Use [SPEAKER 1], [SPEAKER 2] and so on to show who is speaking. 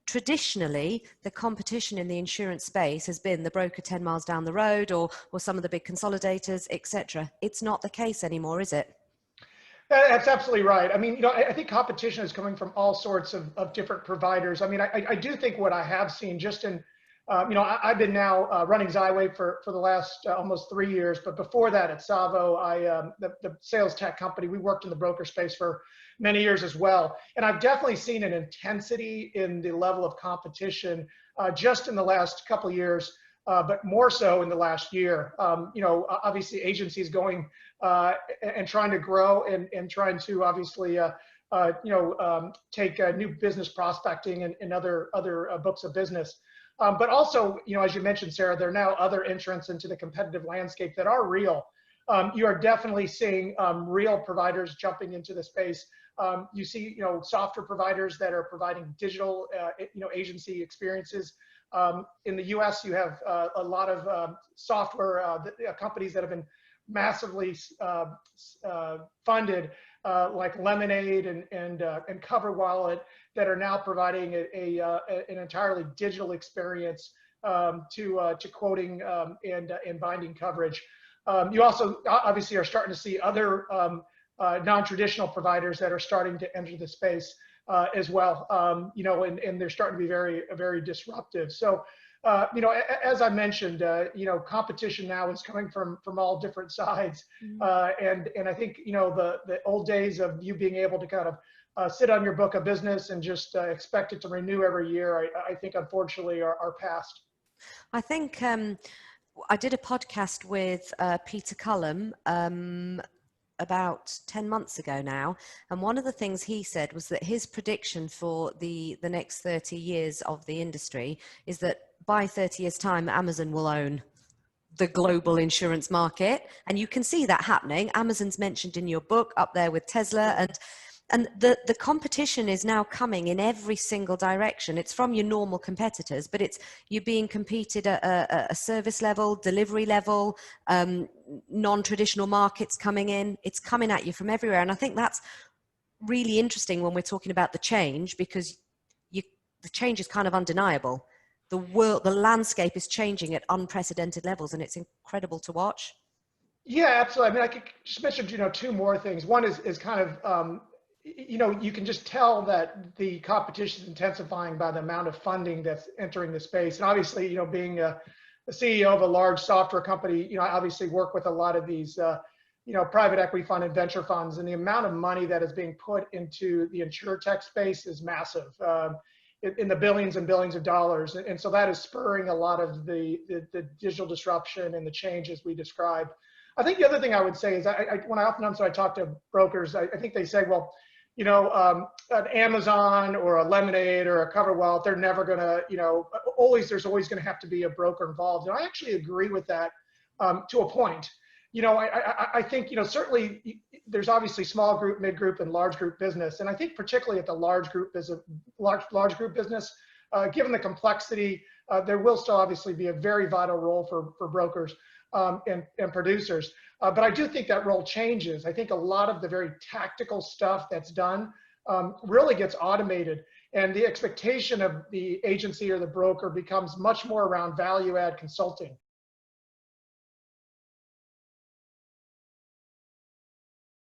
[SPEAKER 1] traditionally, the competition in the insurance space has been the broker 10 miles down the road or some of the big consolidators, etc. It's not the case anymore, is it?
[SPEAKER 2] That's absolutely right. I mean, I think competition is coming from all sorts of different providers. I mean, I do think what I have seen just in, I've been now running Zywave for the last almost 3 years, but before that at Savo, the sales tech company, we worked in the broker space for many years as well. And I've definitely seen an intensity in the level of competition just in the last couple of years. But more so in the last year. Obviously agencies going and trying to grow and trying to obviously, take new business prospecting and other books of business. But also, as you mentioned, Sarah, there are now other entrants into the competitive landscape that are real. You are definitely seeing real providers jumping into the space. You see, software providers that are providing digital, agency experiences. In the U.S., you have a lot of software companies that have been massively funded, like Lemonade and CoverWallet, that are now providing an entirely digital experience to quoting and binding coverage. You also obviously are starting to see other non-traditional providers that are starting to enter the space. As well, and they're starting to be very disruptive. So, as I mentioned, competition now is coming from all different sides, and I think the old days of you being able to kind of sit on your book of business and just expect it to renew every year, I think unfortunately are past.
[SPEAKER 1] I think I did a podcast with Peter Cullum about 10 months ago now, and one of the things he said was that his prediction for the next 30 years of the industry is that by 30 years time Amazon will own the global insurance market, and you can see that happening. Amazon's mentioned in your book, up there with Tesla, and the competition is now coming in every single direction. It's from your normal competitors, but you're being competed at a service level, delivery level, non-traditional markets coming in. It's coming at you from everywhere. And I think that's really interesting when we're talking about the change, because the change is kind of undeniable. The landscape is changing at unprecedented levels, and it's incredible to watch.
[SPEAKER 2] Yeah, absolutely. I mean, I could just mention, two more things. One is kind of, you can just tell that the competition is intensifying by the amount of funding that's entering the space. And obviously, being a CEO of a large software company, I obviously work with a lot of these, private equity fund and venture funds, and the amount of money that is being put into the insurtech space is massive, in the billions and billions of dollars. And so that is spurring a lot of the digital disruption and the changes we described. I think the other thing I would say is when I talk to brokers, I think they say, well, an Amazon or a Lemonade or a CoverWallet, they're never going to, there's always going to have to be a broker involved. And I actually agree with that to a point. I think, certainly there's obviously small group, mid group, and large group business. And I think particularly at the large group business, given the complexity, there will still obviously be a very vital role for brokers and producers. But I do think that role changes. I think a lot of the very tactical stuff that's done really gets automated, and the expectation of the agency or the broker becomes much more around value add consulting.